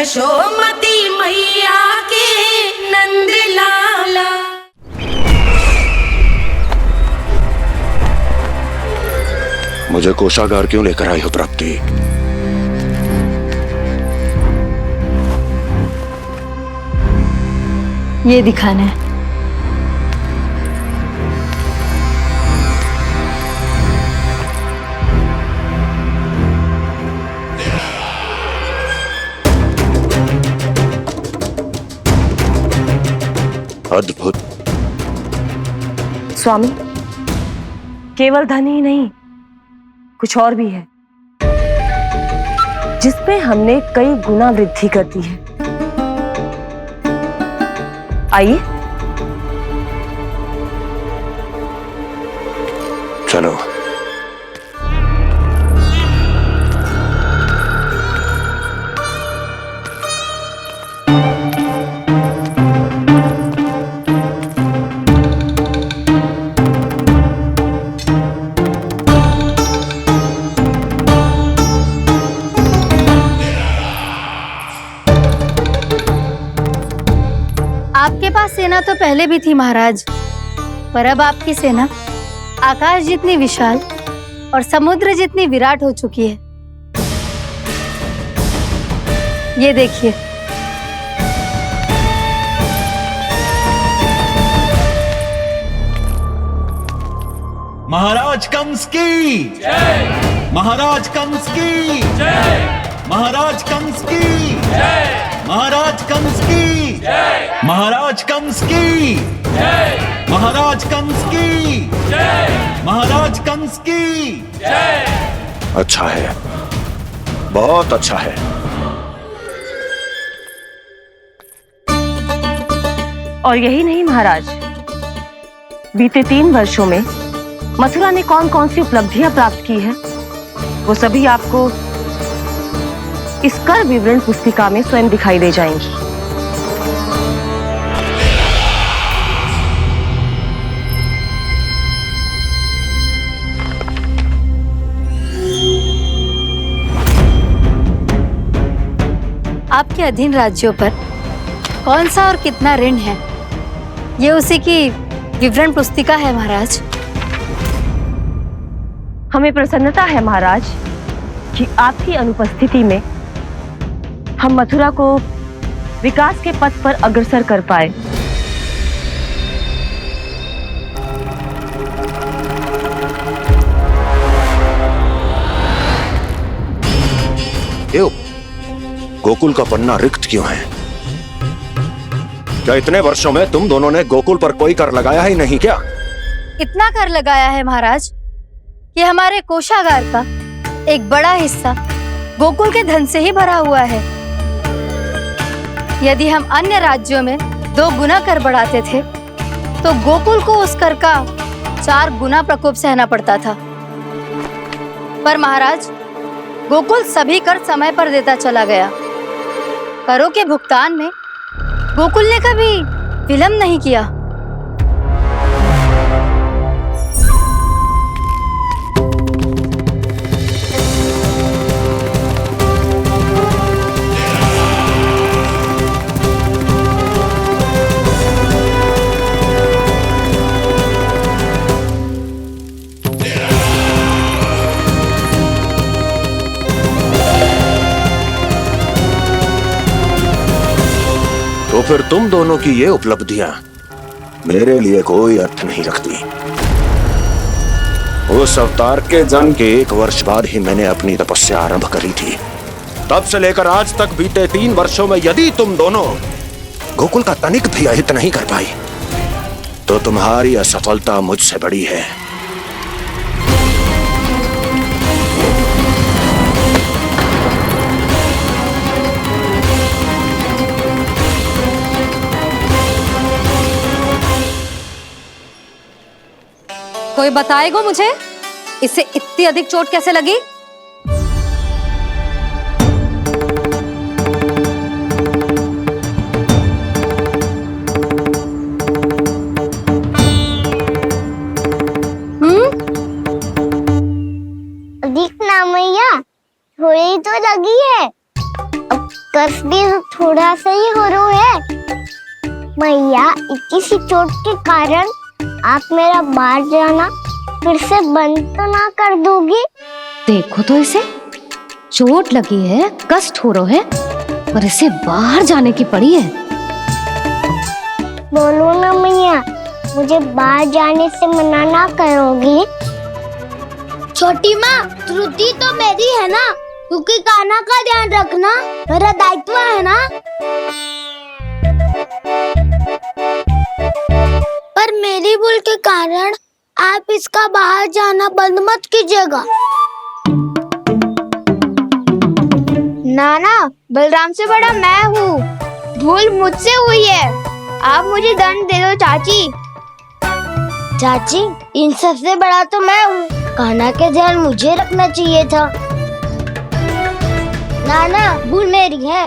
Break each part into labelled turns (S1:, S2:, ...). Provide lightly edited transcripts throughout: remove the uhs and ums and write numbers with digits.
S1: यशोमती मैया के नंद लाला।
S2: मुझे कोषागार क्यों लेकर आई हो प्राप्ति?
S3: ये दिखाना है।
S2: अद्भुत।
S3: स्वामी, केवल धन ही नहीं, कुछ और भी है जिसमें हमने कई गुना वृद्धि कर दी है। आइए
S2: चलो।
S4: आपके पास सेना तो पहले भी थी महाराज, पर अब आपकी सेना आकाश जितनी विशाल और समुद्र जितनी विराट हो चुकी है। ये देखिए।
S5: महाराज कंस की जय। महाराज कंस की जय। महाराज कंस की जय। महाराज कंस की जय। महाराज कंस की जय। महाराज कंस की जय। महाराज कंस की जय।
S2: अच्छा है, बहुत अच्छा है।
S3: और यही नहीं महाराज, बीते 3 वर्षों में मथुरा ने कौन कौन सी उपलब्धियां प्राप्त की है, वो सभी आपको इस कर विवरण पुस्तिका में स्वयं दिखाई दे जाएंगी।
S4: आपके अधीन राज्यों पर कौन सा और कितना ऋण है, ये उसी की विवरण पुस्तिका है महाराज।
S3: हमें प्रसन्नता है महाराज कि आपकी अनुपस्थिति में हम मथुरा को विकास के पथ पर अग्रसर कर पाए।
S2: क्यों? गोकुल का पन्ना रिक्त क्यों है? क्या इतने वर्षों में तुम दोनों ने गोकुल पर कोई कर लगाया ही नहीं क्या?
S4: इतना कर लगाया है महाराज कि हमारे कोषागार का एक बड़ा हिस्सा गोकुल के धन से ही भरा हुआ है। यदि हम अन्य राज्यों में 2 गुना कर बढ़ाते थे, तो गोकुल को उस कर का 4 गुना प्रकोप सहना पड़ता था। पर महाराज, गोकुल सभी कर समय पर देता चला गया। करों के भुगतान में गोकुल ने कभी विलंब नहीं किया।
S2: तो फिर तुम दोनों की ये उपलब्धियां मेरे लिए कोई अर्थ नहीं रखती। उस अवतार के जन्म के 1 वर्ष बाद ही मैंने अपनी तपस्या आरंभ करी थी। तब से लेकर आज तक बीते 3 वर्षों में यदि तुम दोनों गोकुल का तनिक भी अहित नहीं कर पाई, तो तुम्हारी असफलता मुझसे बड़ी है।
S4: कोई बताएगा मुझे, इसे इतनी अधिक चोट कैसे लगी?
S6: अधिक ना मैया, थोड़ी तो लगी है। अब कर्स भी थोड़ा सा ही हो रहा है। मैया, इतनी सी चोट के कारण आप मेरा बाहर जाना फिर से बंद तो ना कर दोगी?
S4: देखो तो इसे, चोट लगी है, कष्ट हो रहा है और इसे बाहर जाने की पड़ी है।
S6: बोलो ना मैया, मुझे बाहर जाने से मना ना करोगी? छोटी माँ, त्रुटि तो मेरी है ना, क्योंकि कान्हा का ध्यान रखना मेरा दायित्व है ना। पर मेरी भूल के कारण आप इसका बाहर जाना बंद मत कीजिएगा। नाना, बलराम से बड़ा मैं हूँ, भूल मुझसे हुई है, आप मुझे दंड दे दो चाची। चाची, इन सबसे बड़ा तो मैं हूँ, कान्हा के ध्यान मुझे रखना चाहिए था। नाना, भूल मेरी है।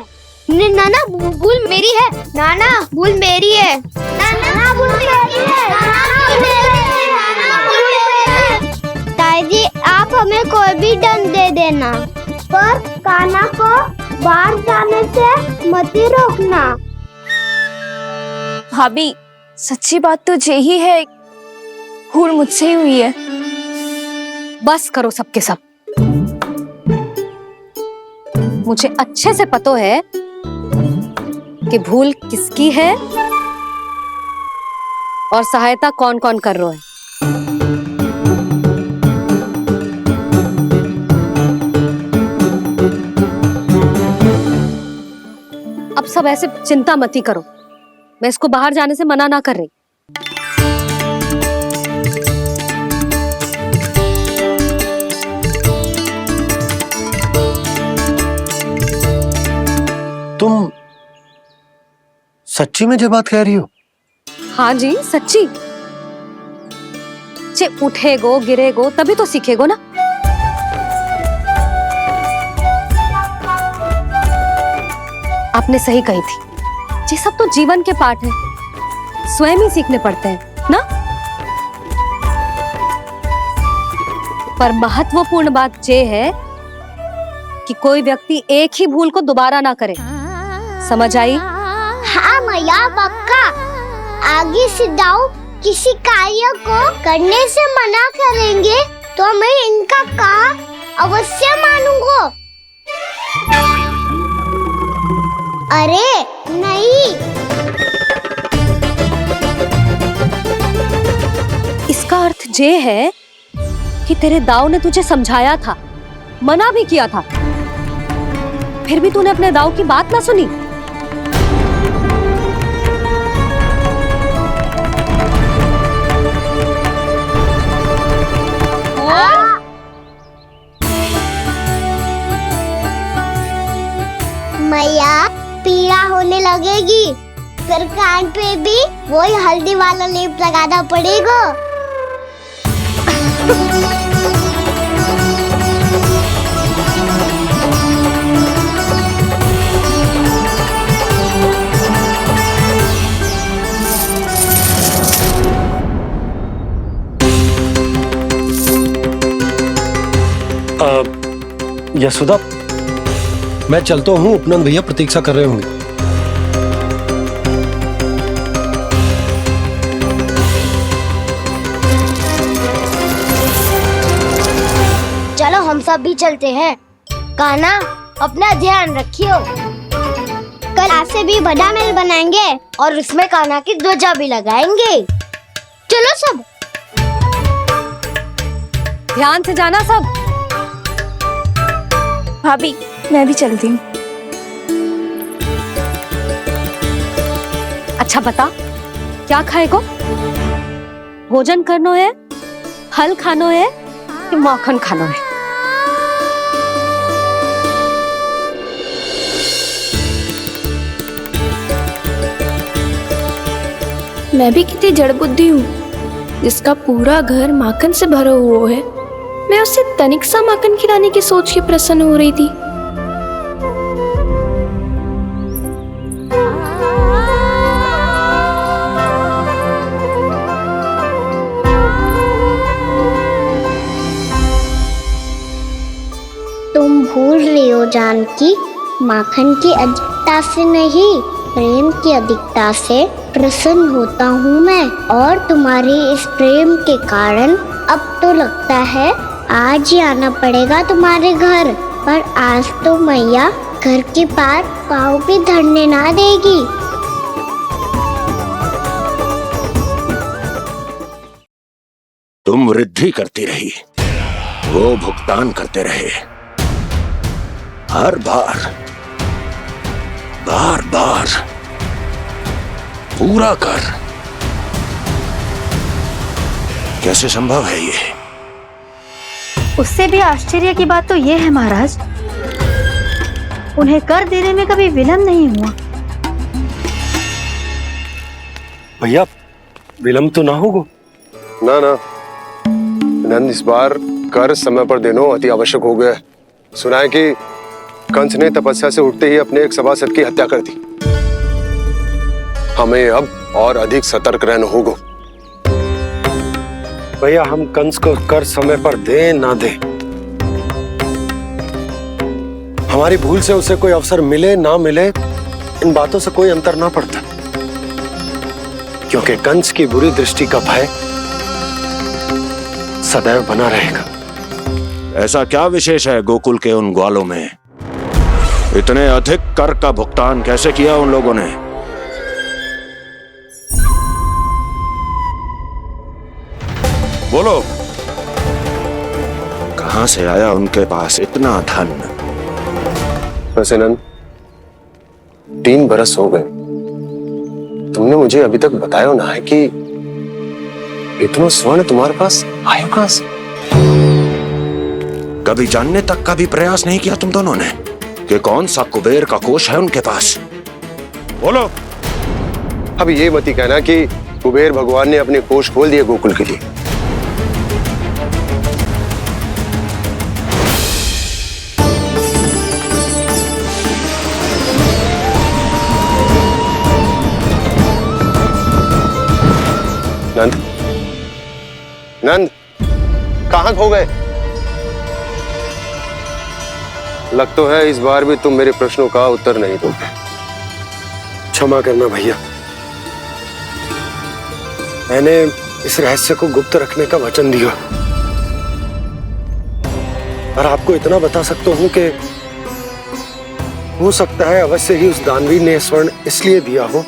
S6: नाना, भूल मेरी है। नाना, भूल मेरी है। नाना, भूल मेरी है। नाना, भूल मेरी है। नाना, भूल मेरी है। ताई जी, आप हमें कोई भी दंड दे देना, पर कान्हा को बाहर जाने से मत ही रोकना।
S7: भाभी, सच्ची बात तो यही है, भूल मुझसे ही हुई है।
S4: बस करो सबके सब। मुझे अच्छे से पता है कि भूल किसकी है और सहायता कौन कौन कर रहा है। अब सब ऐसे चिंता मत ही करो, मैं इसको बाहर जाने से मना ना कर रही।
S8: तुम सच्ची में ये बात कह रही हो?
S4: हाँ जी, सच्ची। चे उठेगो गिरेगो तभी तो सीखेगो ना। आपने सही कही थी, ये सब तो जीवन के पाठ है, स्वयं ही सीखने पड़ते हैं ना। पर महत्वपूर्ण बात ये है कि कोई व्यक्ति एक ही भूल को दोबारा ना करे, समझ आई?
S6: हाँ मैया, पक्का। आगे से दाऊ किसी कार्य को करने से मना करेंगे तो मैं इनका कहा अवश्य मानूंगा। अरे नहीं,
S4: इसका अर्थ ये है कि तेरे दाऊ ने तुझे समझाया था, मना भी किया था, फिर भी तूने अपने दाऊ की बात ना सुनी।
S6: मैया, पीड़ा होने लगेगी, फिर कान पे भी वही हल्दी वाला लेप लगाना पड़ेगा।
S8: यशोदा, मैं चलता हूँ, उपनंद भैया प्रतीक्षा कर रहे होंगे।
S6: चलो हम सब भी चलते हैं। कान्हा, अपना ध्यान रखियो। कल आपसे भी बड़ा महल बनाएंगे और उसमें कान्हा की ध्वजा भी लगाएंगे। चलो सब।
S4: ध्यान से जाना सब।
S7: भाभी, मैं भी चलती हूँ।
S4: अच्छा बता, क्या खाएगो? भोजन करनो है, फल खानो है कि माखन खानो है?
S7: मैं भी कितनी जड़ बुद्धि हूँ, जिसका पूरा घर माखन से भरा हुआ है। मैं उससे तनिक सा माखन खिलाने की सोच के प्रसन्न हो रही थी।
S6: तुम भूल रही हो जानकी, माखन की अधिकता से नहीं, प्रेम की अधिकता से प्रसन्न होता हूँ मैं। और तुम्हारे इस प्रेम के कारण अब तो लगता है आज ही आना पड़ेगा तुम्हारे घर। पर आज तो मैया घर के पार पाँव भी धरने ना देगी।
S2: तुम वृद्धि करती रही, वो भुगतान करते रहे। हर बार बार बार पूरा कर। कैसे संभव है ये?
S4: उससे भी आश्चर्य की बात तो ये है महाराज, उन्हें कर देने में कभी विलम्ब नहीं हुआ।
S8: भैया विलम्ब तो ना होगा?
S9: ना ना नंद, इस बार कर समय पर देना अति आवश्यक हो गया है। सुना है कि कंस ने तपस्या से उठते ही अपने एक सभासद की हत्या कर दी। हमें अब और अधिक सतर्क रहना होगा।
S8: भैया हम कंस को कर समय पर दे ना दे, हमारी भूल से उसे कोई अवसर मिले ना मिले, इन बातों से कोई अंतर ना पड़ता, क्योंकि कंस की बुरी दृष्टि का भय सदैव बना रहेगा।
S2: ऐसा क्या विशेष है गोकुल के उन ग्वालों में? इतने अधिक कर का भुगतान कैसे किया उन लोगों ने? बोलो, कहां से आया उनके पास इतना धन?
S9: वैसे नंद, 3 बरस हो गए, तुमने मुझे अभी तक बताया ना है कि इतना स्वर्ण तुम्हारे पास आया कहां से?
S2: कभी जानने तक का भी प्रयास नहीं किया तुम दोनों ने कि कौन सा कुबेर का कोष है उनके पास? बोलो।
S9: अब ये मत ही कहना कि कुबेर भगवान ने अपने कोष खोल दिए गोकुल के लिए। नंद, नंद, कहां खो गए? लग तो है इस बार भी तुम मेरे प्रश्नों का उत्तर नहीं दोगे।
S8: क्षमा करना भैया, मैंने इस रहस्य को गुप्त रखने का वचन दिया, और आपको इतना बता सकता हूं कि हो सकता है अवश्य ही उस दानवीर ने स्वर्ण इसलिए दिया हो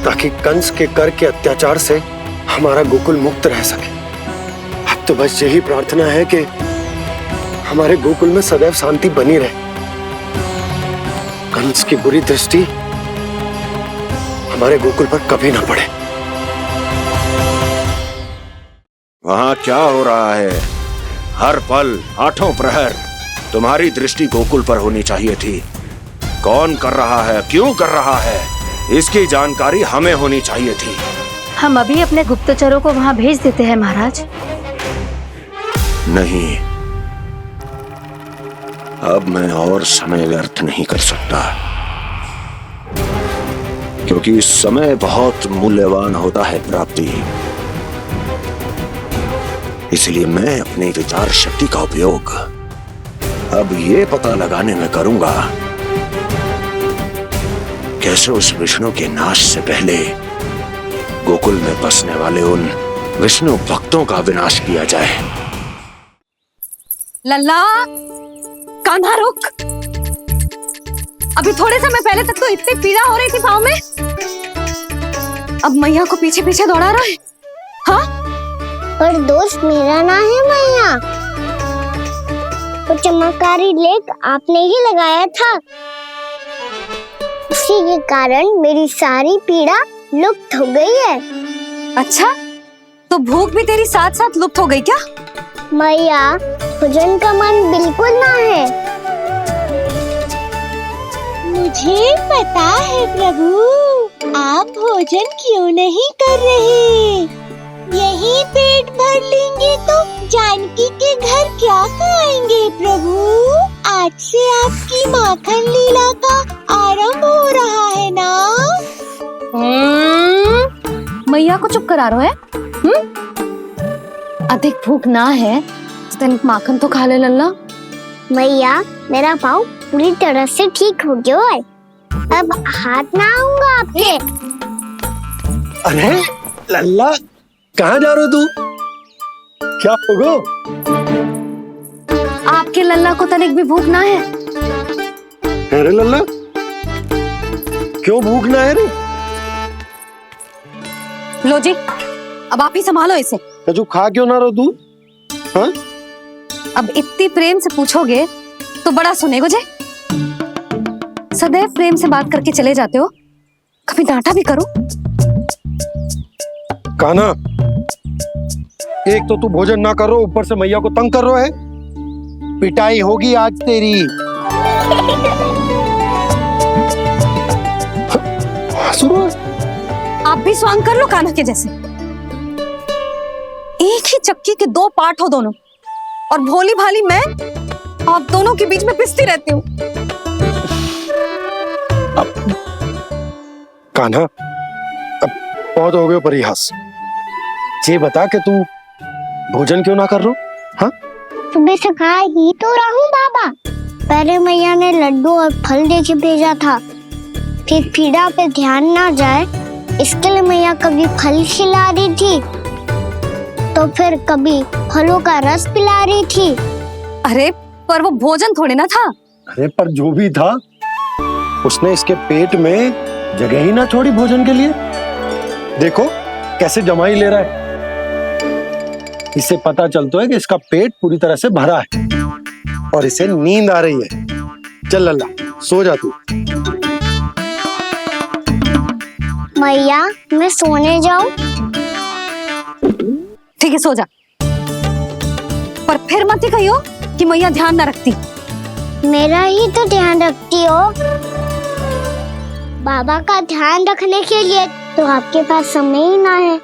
S8: ताकि कंस के कर के अत्याचार से हमारा गोकुल मुक्त रह सके। अब तो बस यही प्रार्थना है कि हमारे गोकुल में सदैव शांति बनी रहे, कंस की बुरी दृष्टि हमारे गोकुल पर कभी ना पड़े।
S2: वहां क्या हो रहा है? हर पल, आठों प्रहर तुम्हारी दृष्टि गोकुल पर होनी चाहिए थी। कौन कर रहा है, क्यों कर रहा है, इसकी जानकारी हमें होनी चाहिए थी।
S4: हम अभी अपने गुप्तचरों को वहां भेज देते हैं महाराज।
S2: नहीं, अब मैं और समय व्यर्थ नहीं कर सकता, क्योंकि समय बहुत मूल्यवान होता है प्राप्ति। इसलिए मैं अपनी विचार शक्ति का उपयोग अब ये पता लगाने में करूंगा कैसे उस विष्णु के नाश से पहले गोकुल में बसने वाले उन विष्णु भक्तों का विनाश किया जाए।
S3: लल्ला, कान्हा रुक। अभी थोड़े समय पहले तक तो इतनी पीड़ा हो रही थी पाँव में, अब मैया को पीछे पीछे दौड़ा रहा है। हाँ?
S6: पर दोष मेरा ना है मैया, वो चमत्कारी लेख आपने ही लगाया था, उसी के कारण मेरी सारी पीड़ा लुप्त हो गई है।
S3: अच्छा, तो भूख भी तेरी साथ साथ लुप्त हो गई क्या?
S6: मैया, भोजन का मन बिल्कुल ना है। मुझे पता है प्रभु, आप भोजन क्यों नहीं कर रहे। यही पेट भर लेंगे तो जानकी के घर क्या खाएंगे प्रभु। आज से आपकी माखन लीला का आरंभ हो रहा है ना।
S3: मैया को चुप करा रहा है। अधिक भूख ना है तो तनिक माखन तो खा ले लल्ला।
S6: मैया, मेरा पाँव पूरी तरह से ठीक हो गया है, अब हाथ ना आऊंगा आपके।
S8: अरे लल्ला, कहाँ जा रहे हो तू? क्या होगो?
S4: आपके लल्ला को तनिक भी भूख ना है?
S8: अरे लल्ला, क्यों भूख ना है रे?
S4: लो जी, अब आप ही संभालो इसे।
S8: तू खा क्यों ना रहो तू? हाँ?
S4: अब इतनी प्रेम से पूछोगे तो बड़ा सुनेगो जे। सदैव प्रेम से बात करके चले जाते हो, कभी डांटा भी करो।
S8: कान्हा, एक तो तू भोजन ना करो, ऊपर से मैया को तंग कर रहा है। पिटाई होगी आज तेरी।
S4: आप भी स्वांग कर लो कान्हा के जैसे। एक ही चक्की के दो पार्ट हो दोनों, और भोली भाली मैं आप दोनों के बीच में पिसती रहती हूँ।
S8: कान्हा, अब बहुत हो गए परिहास। ये बता कि तू भोजन क्यों ना कर रो? हाँ?
S6: सुबह से खा ही तो रहा हूँ बाबा। पहले मैया ने लड्डू और फल देके भेजा था, फिर पीड़ा पे ध्यान ना जाए इसके लिए मैया कभी फल खिला रही थी तो फिर कभी फलों का रस पिला रही थी।
S4: अरे पर वो भोजन थोड़े ना था।
S8: अरे पर जो भी था, उसने इसके पेट में जगह ही ना छोड़ी भोजन के लिए। देखो कैसे जमाई ले रहा है। इससे पता चलता है कि इसका पेट पूरी तरह से भरा है और इसे नींद आ रही है। चल लल्ला, सो जा तू।
S6: मैया, मैं सोने जाऊं?
S4: ठीक है, सो जा, पर फिर मत ही कहियो कि मैया ध्यान ना रखती।
S6: मेरा ही तो ध्यान रखती हो। बाबा का ध्यान रखने के लिए तो आपके पास समय ही ना है।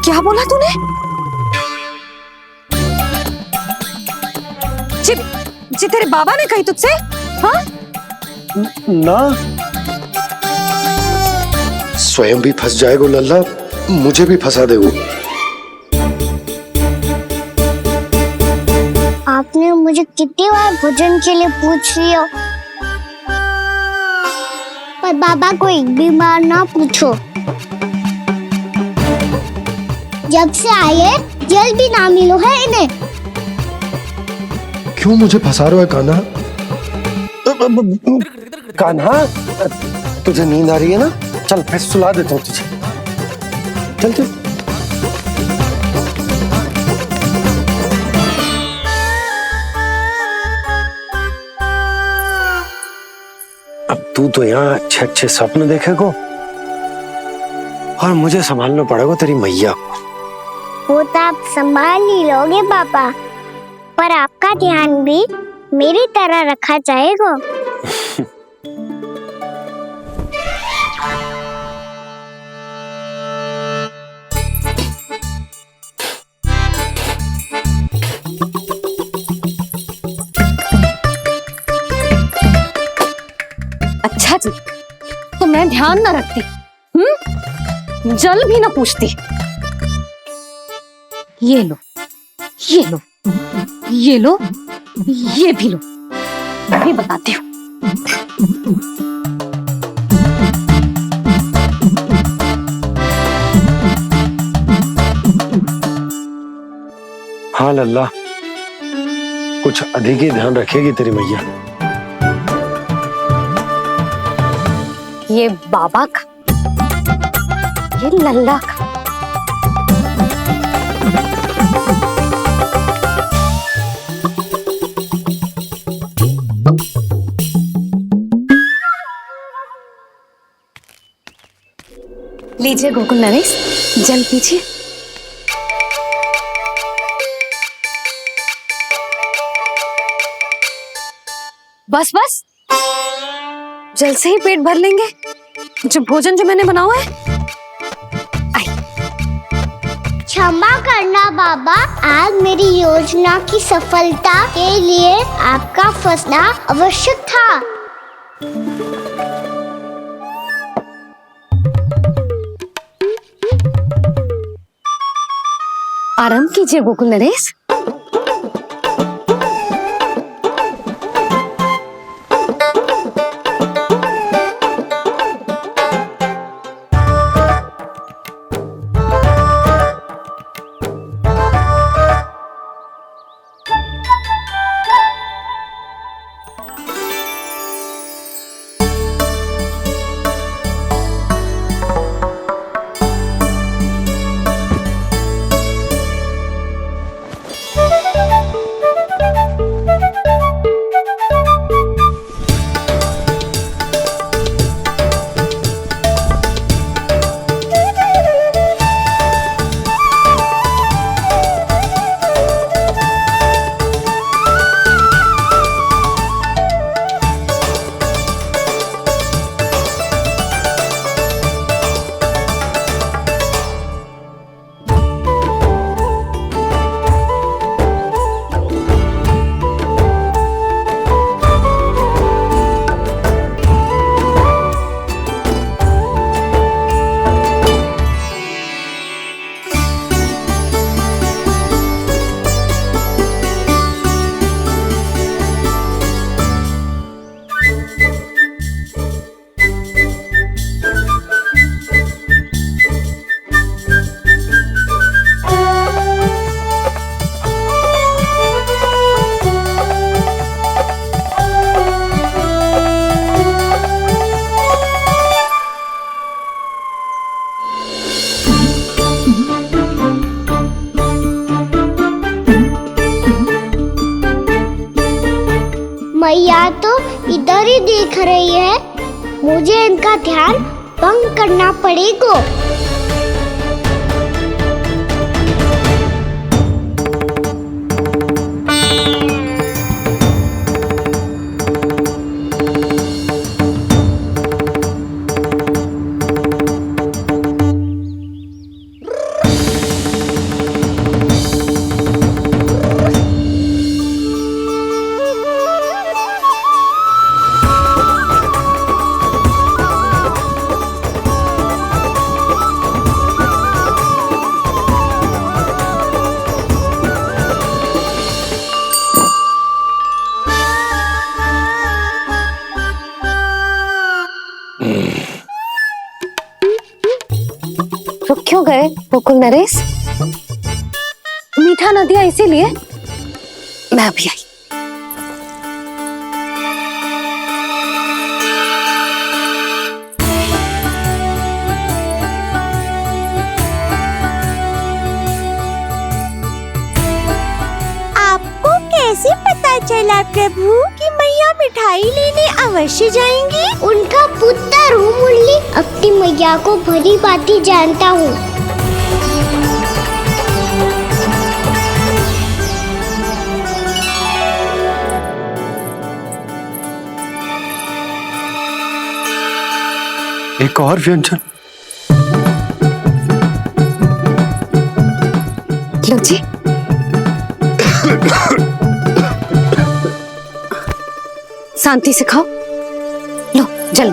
S4: क्या बोला तूने? जी तेरे बाबा ने कही तुझसे? हाँ?
S8: ना, स्वयं भी फंस जाएगो लल्ला, मुझे भी फंसा देगो।
S6: आपने मुझे कितनी बार भोजन के लिए पूछ लिया, पर बाबा को एक भी बार ना पूछो। जब से आए जल भी ना मिलो है इन्हें।
S8: क्यों मुझे फंसा रहा है कान्हा? कान्हा, तुझे नींद आ रही है ना? चल मैं सुला देता हूँ तुझे। चल चल। अब तू तो यहाँ अच्छे अच्छे सपने देखेगो और मुझे संभालना पड़ेगा तेरी मैया को।
S6: वो तो आप संभाल ही लोगे पापा, पर आपका ध्यान भी मेरी तरह रखा जाएगा।
S4: अच्छा जी, तो मैं ध्यान ना रखती, जल भी ना पूछती। ये लो, ये लो, ये लो, ये भी लो, मैं भी बताती हूँ।
S8: हाँ लल्ला, कुछ अधिक ही ध्यान रखेगी तेरी मैया।
S4: ये बाबा का, ये लल्ला का। लीजिए गोकुल नरेश, जल पीजिए। बस बस, जल से ही पेट भर लेंगे। जो भोजन जो मैंने बनाया है।
S6: क्षमा करना बाबा, आज मेरी योजना की सफलता के लिए आपका फंसना आवश्यक था।
S4: आराम कीजिए गोकुल नरेश।
S6: मैया तो इधर ही देख रही है, मुझे इनका ध्यान भंग करना पड़ेगा।
S3: रुक क्यों गए गोकुल नरेश? मीठा न दिया इसीलिए? मैं अभी आई।
S6: आपको कैसे पता चला प्रभु कि मैया मिठाई लेने अवश्य जाएंगी? उनका पुत्र हूँ मुरली, अपनी मैया को भली भांति जानता हूँ।
S8: एक और व्यंजन।
S3: लो जी। शांति से खाओ। लो जल।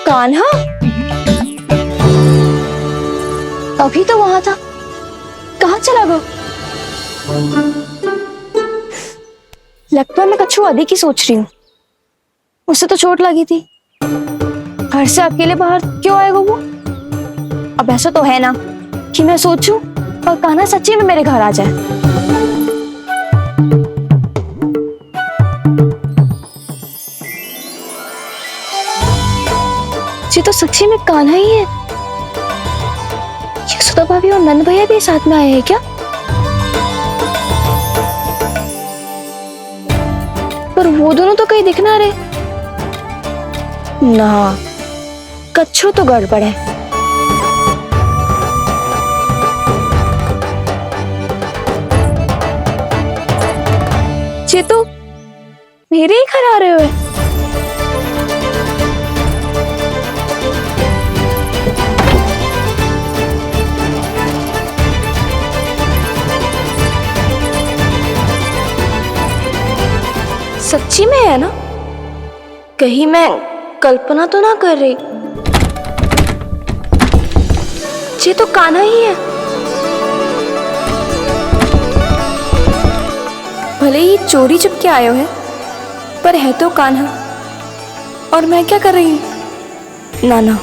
S3: कान्हा अभी तो वहां था, कहाँ चला गया? लगता है मैं कच्छू आदि की सोच रही हूँ। उससे तो चोट लगी थी, घर से अकेले बाहर क्यों आएगा वो? अब ऐसा तो है ना कि मैं सोचूं और कान्हा सच्ची में मेरे घर आ जाए। ये तो सच्ची में कान्हा ही है। यशोदा भाभी और नंद भैया भी साथ में आए हैं क्या? पर वो दोनों तो कहीं दिख ना रहे। ना, कच्छू तो गड़बड़ है। ये तो मेरे ही घर आ रहे हुए। सच्ची में है ना? कहीं मैं कल्पना तो ना कर रही? ये तो कान्हा ही है। भले ही चोरी चुपके आए हैं, पर है तो कान्हा। और मैं क्या कर रही हूँ? ना ना,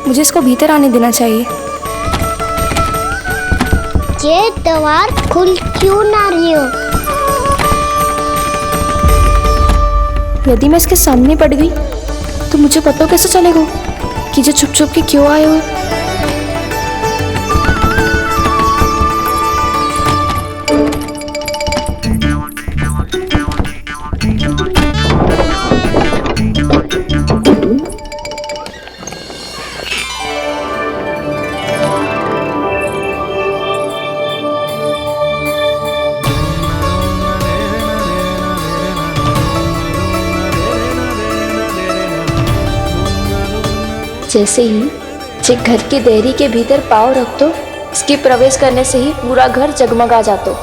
S3: मुझे इसको भीतर आने देना चाहिए।
S6: ये द्वार खुल क्यों ना रही हो?
S7: यदि मैं इसके सामने पड़ गई तो मुझे पता कैसे चलेगा कि जो छुप छुप के क्यों आए हो? जे घर की देहरी के भीतर पाँव रख दो, इसके प्रवेश करने से ही पूरा घर जगमगा जातो।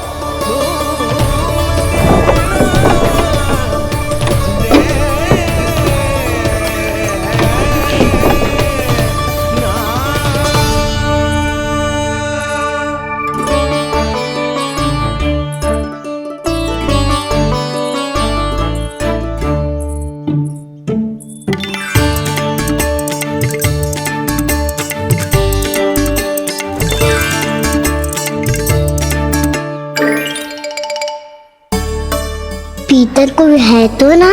S6: भीतर कोई है तो ना?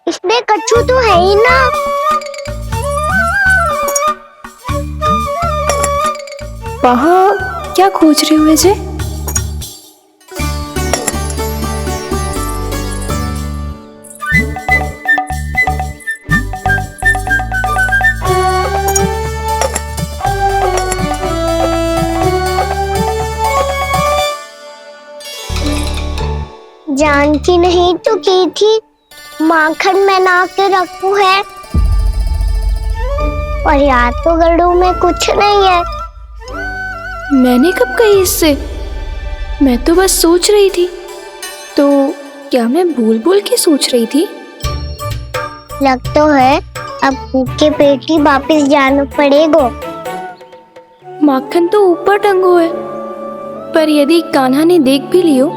S6: इसमें कछू तो है ही ना।
S7: वहाँ क्या खोज रहे हुए जे?
S6: जानकी नहीं तो की थी माखन में ना के रखू है, और यार तो गड़ू में कुछ नहीं है।
S7: मैंने कब कही इससे? मैं तो बस सोच रही थी। तो क्या मैं भूल भूल के सोच रही थी?
S6: लग तो है अब भूखे पेट ही वापिस जाना पड़ेगा।
S7: माखन तो ऊपर टंगो है, पर यदि कान्हा ने देख भी लियो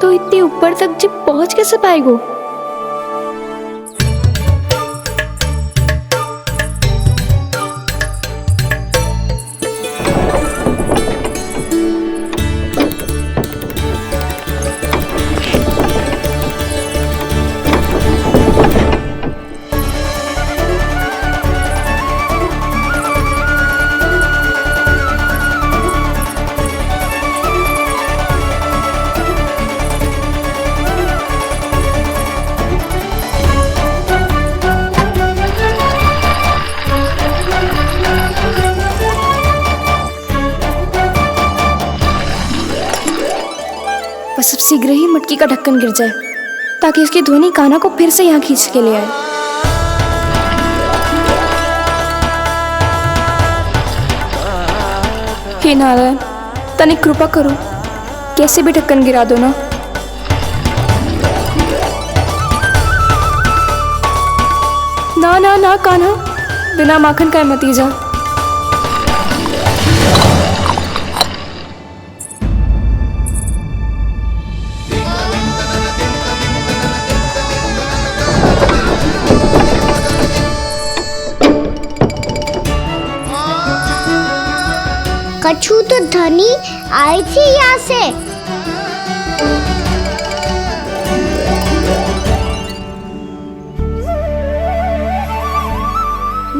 S7: तो इतने ऊपर तक जब पहुंच कैसे पाएगो? बस अब शीघ्र ही मटकी का ढक्कन गिर जाए ताकि उसकी ध्वनि कान्हा को फिर से यहाँ खींच के ले आए। हे नारायण, तनिक कृपा करो, कैसे भी ढक्कन गिरा दो ना। ना ना ना कान्हा, बिना माखन का मत ही जा।
S6: कछू तो धनी आई थी यहाँ से।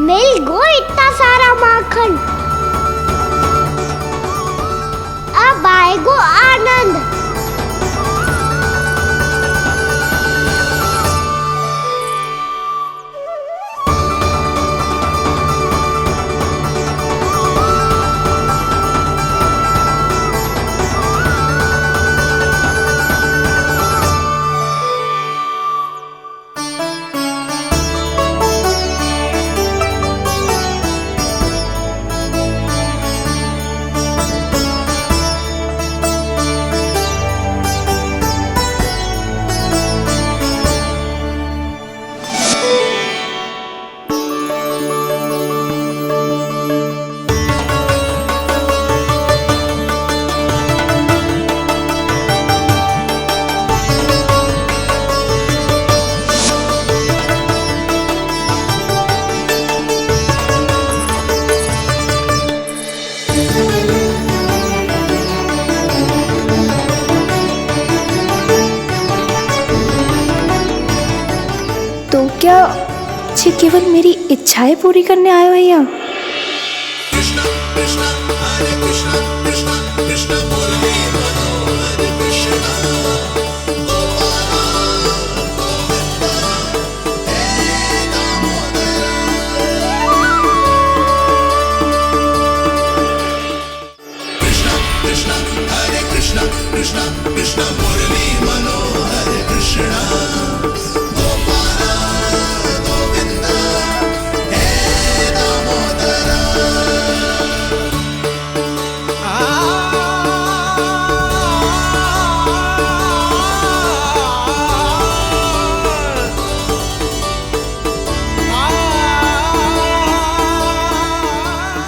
S6: मिल गो इतना सारा माखन, अब आएगो आनंद।
S7: क्या ये केवल मेरी इच्छाएं पूरी करने आए हो यहाँ?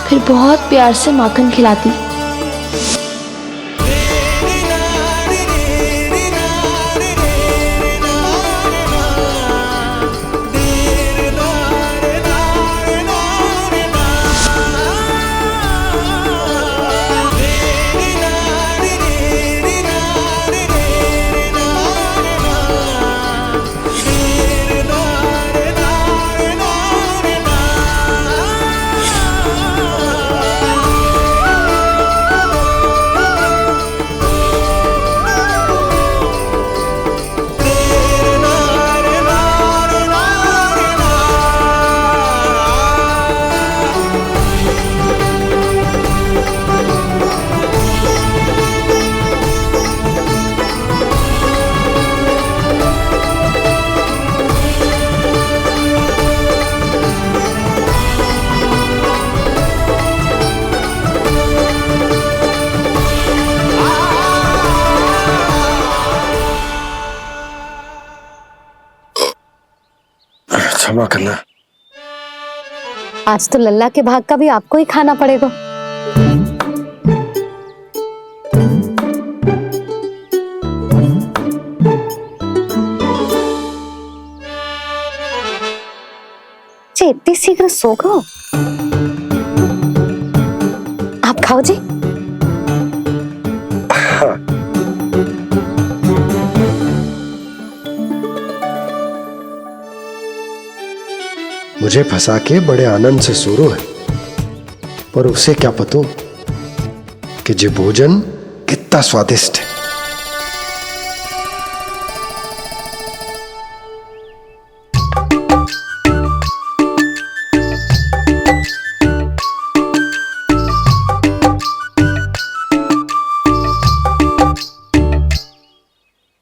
S7: फिर बहुत प्यार से माखन खिलाती।
S8: क्षमा करना।
S4: आज तो लल्ला के भाग का भी आपको ही खाना पड़ेगा। इतनी शीघ्र सो गो? आप खाओ जी।
S8: हाँ। मुझे फंसा के बड़े आनंद से सोरो है, पर उसे क्या पतो कि ये भोजन कितना स्वादिष्ट है।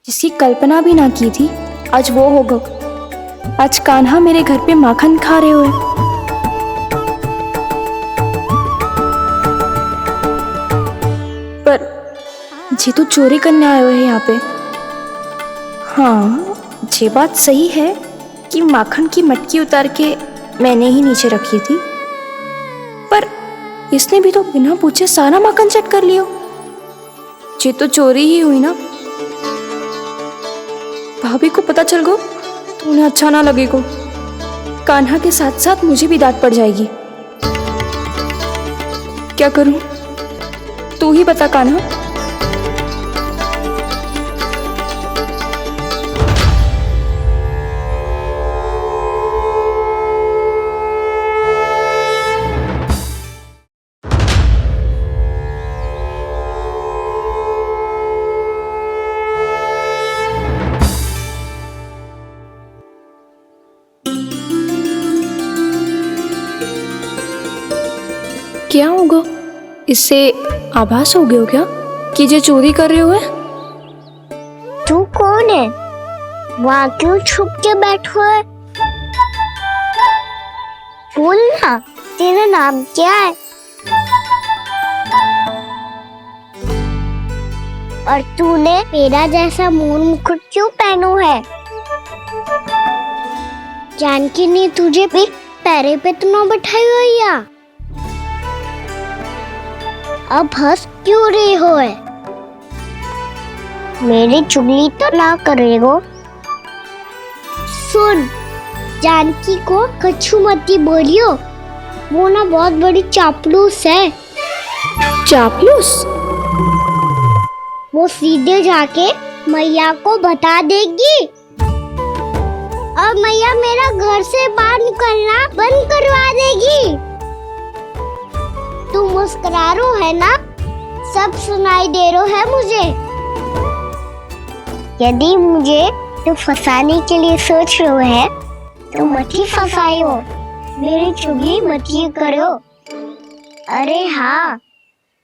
S7: जिसकी कल्पना भी ना की थी आज वो होगा। आज कान्हा मेरे घर पे माखन खा रहे हुए। पर जी तो चोरी करने आए हुए हैं यहाँ पे। हाँ, ये बात सही है कि माखन की मटकी उतार के मैंने ही नीचे रखी थी, पर इसने भी तो बिना पूछे सारा माखन चट कर लिया। ये तो चोरी ही हुई ना। भाभी को पता चल गो तो उन्हें अच्छा ना लगेगा। कान्हा के साथ साथ मुझे भी डांट पड़ जाएगी। क्या करूं? तू ही बता कान्हा। क्या होगा? इससे आभास हो गया हो क्या कि ये चोरी कर रहे हो?
S6: तू कौन है? वहाँ क्यों छुप के बैठो है? बोल ना, तेरा नाम क्या है? और तूने मेरा जैसा मोर मुकुट क्यों पहनो है? जानकी ने तुझे भी पैरे पे तो ना बैठाई हुई है। अब हंस क्यों रही हो है? मेरी चुगली तो ना करेगो। सुन, जानकी को कछु मती बोलियो, वो ना बहुत बड़ी चापलूस है।
S7: चापलूस?
S6: वो सीधे जाके मैया को बता देगी और मैया मेरा घर से बाहर निकलना बंद करवा देगी। तू मुस्कुरा रो है ना? सब सुनाई दे रो है मुझे। यदि मुझे तो फंसाने के लिए सोच रहे हो है तो मत ही फंसायो, मेरी चुगली मत ही करो। अरे हाँ,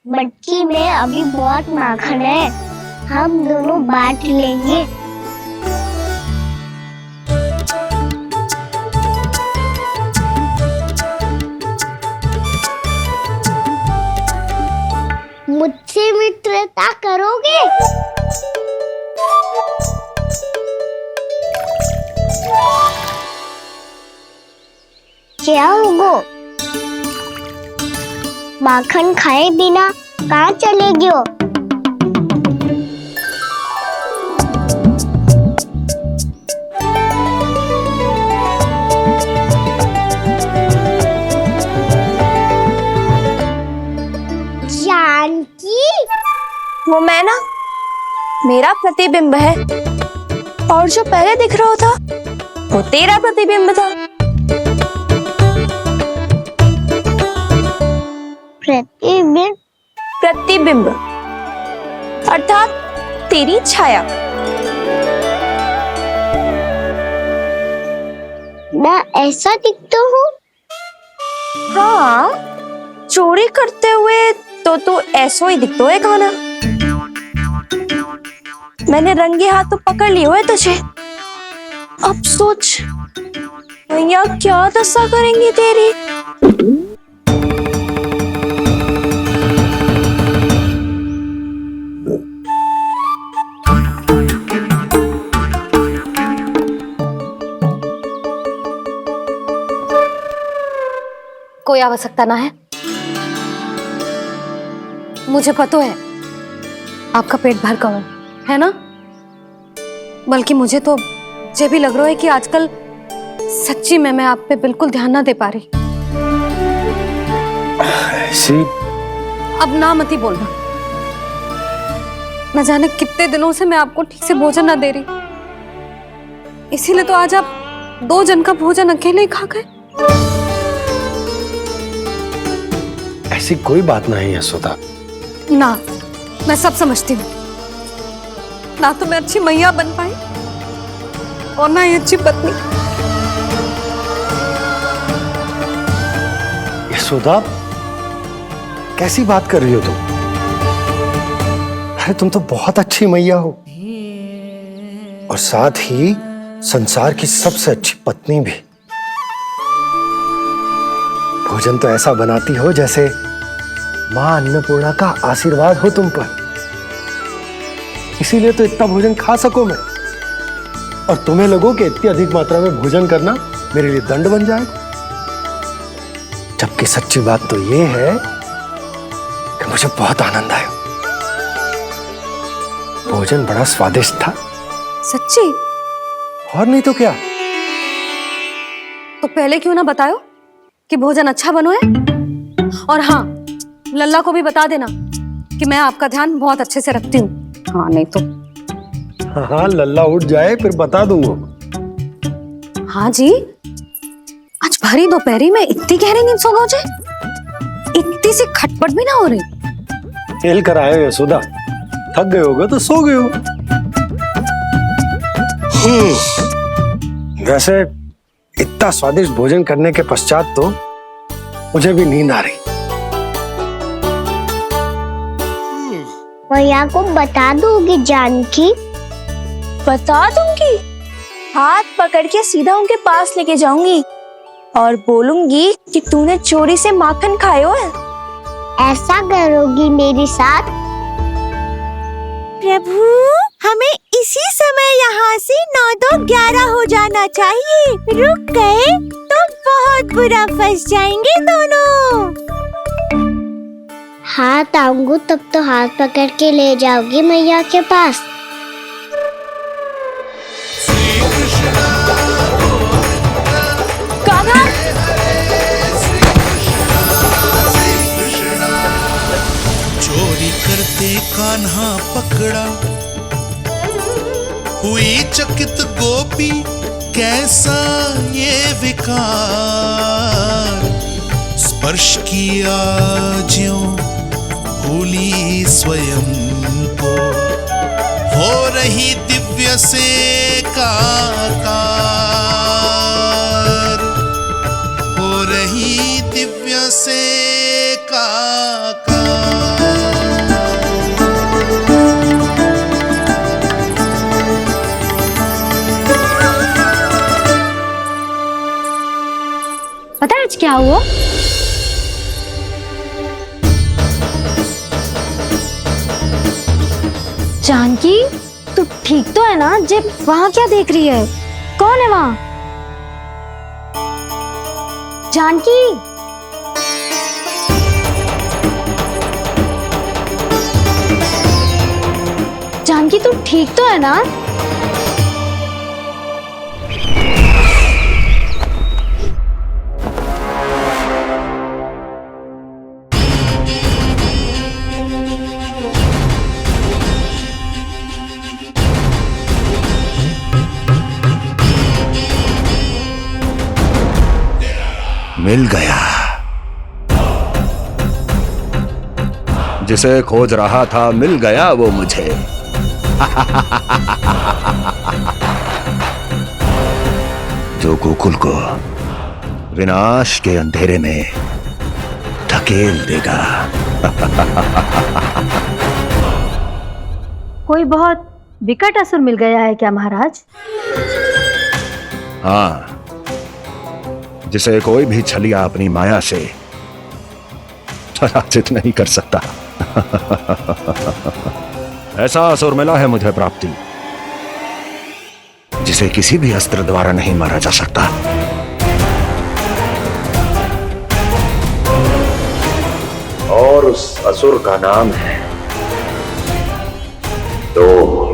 S6: मटकी में अभी बहुत माखन है, हम दोनों बांट लेंगे। मुझसे मित्रता करोगे? क्या होगो? माखन खाए बिना कहाँ चलेगी हो? जानकी,
S7: वो मैं ना, मेरा प्रतिबिंब है, और जो पहले दिख रहा था वो तेरा प्रतिबिंब था।
S6: प्रतिबिंब?
S7: प्रतिबिंब अर्थात तेरी छाया।
S6: मैं ऐसा दिखता हूँ?
S7: हाँ, चोरी करते हुए तो तू ऐसो ही दिखतो है खाना। मैंने रंगे हाथ तो पकड़ लिए हुए तुझे। अब सोच भैया क्या दशा करेंगी तेरी।
S4: कोई आवश्यकता ना है। मुझे पता है आपका पेट भर गया है ना, बल्कि मुझे तो ये भी लग रहा है कि आजकल सच्ची में मैं आप पे बिल्कुल ध्यान ना दे पा रही।
S8: ऐसी
S4: अब ना मत ही बोलना। न जाने कितने दिनों से मैं आपको ठीक से भोजन ना दे रही, इसीलिए तो आज आप 2 जन का भोजन अकेले ही खा गए।
S8: ऐसी कोई बात नहीं है सुधा।
S4: ना, मैं सब समझती हूँ। ना तो मैं अच्छी मैया बन पाई और ना ही अच्छी पत्नी।
S8: यशोदा, कैसी बात कर रही हो तुम? अरे तुम तो बहुत अच्छी मैया हो, और साथ ही संसार की सबसे अच्छी पत्नी भी। भोजन तो ऐसा बनाती हो जैसे मां अन्नपूर्णा का आशीर्वाद हो तुम पर। इसीलिए तो इतना भोजन खा सको मैं, और तुम्हें लगो कि इतनी अधिक मात्रा में भोजन करना मेरे लिए दंड बन जाएगा। जबकि सच्ची बात तो ये है कि मुझे बहुत आनंद आया। भोजन बड़ा स्वादिष्ट था।
S4: सच्ची?
S8: और नहीं तो क्या।
S4: तो पहले क्यों ना बताओ कि भोजन अच्छा बनो है। और हाँ, लल्ला को भी बता देना कि मैं आपका ध्यान बहुत अच्छे से रखती हूँ। हाँ नहीं तो।
S8: हाँ, लल्ला उठ जाए फिर बता दूंगा।
S4: हाँ जी, आज भरी दोपहरी में इतनी गहरी नींद सो गए, इतनी सी खटपट भी ना हो रही।
S8: खेल कर आए हो यशोदा, थक गए होगे तो सो गए हो। वैसे इतना स्वादिष्ट भोजन करने के पश्चात तो मुझे भी नींद आ रही।
S6: भैया को बता दोगी जानकी?
S7: बता दूंगी। हाथ पकड़ के सीधा उनके पास लेके जाऊंगी और बोलूंगी कि तूने चोरी से माखन खाया है।
S6: ऐसा करोगी मेरे साथ?
S10: प्रभु, हमें इसी समय यहाँ से 9-2-11 हो जाना चाहिए। रुक गए तो बहुत बुरा फंस जाएंगे दोनों।
S6: हाथ आऊंगी तब तो हाथ पकड़ के ले जाओगी मैया के पास।
S7: कान्हा,
S11: चोरी करते कान्हा पकड़ा, हुई चकित गोपी कैसा ये विकार। स्पर्श किया ज्यों भूली स्वयं को, हो रही दिव्य से काकार, हो रही दिव्य से काकार।
S6: क्या हुआ? जानकी, तू ठीक तो है ना? जिप वहां क्या देख रही है? कौन है वहां? जानकी, जानकी तू ठीक तो है ना?
S2: मिल गया। जिसे खोज रहा था मिल गया वो मुझे। जो गोकुल को विनाश के अंधेरे में धकेल देगा।
S4: कोई बहुत विकट असुर मिल गया है क्या महाराज?
S2: हाँ, जिसे कोई भी छलिया अपनी माया से पराजित नहीं कर सकता। ऐसा असुर मिला है मुझे प्राप्ति, जिसे किसी भी अस्त्र द्वारा नहीं मारा जा सकता। और उस असुर का नाम है डोल।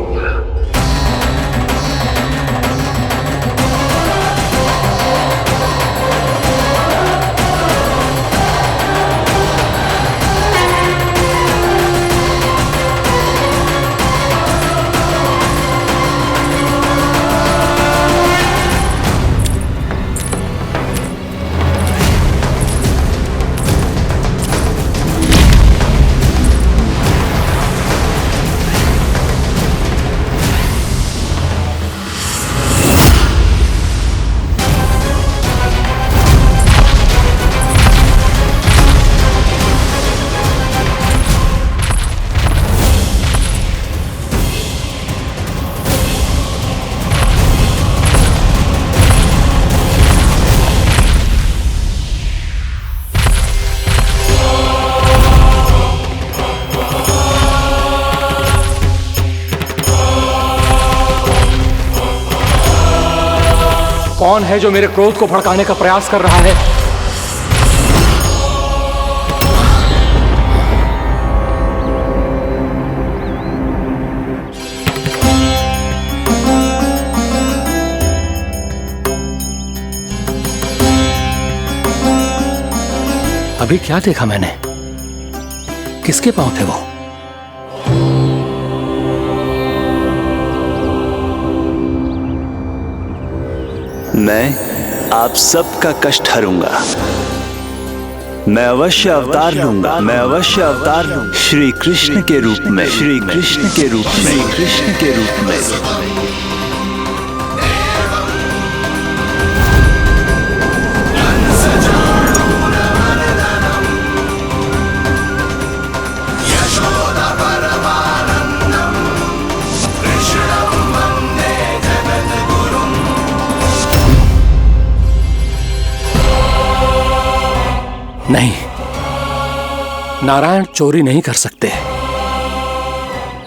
S12: कौन है जो मेरे क्रोध को भड़काने का प्रयास कर रहा है? अभी क्या देखा मैंने? किसके पांव थे वो?
S5: मैं आप सबका कष्ट हरूंगा। मैं अवश्य अवतार लूंगा। मैं अवश्य अवतार लूंगा। श्री कृष्ण के रूप में। श्री कृष्ण के रूप में। श्री कृष्ण के रूप में।
S12: नहीं, नारायण चोरी नहीं कर सकते।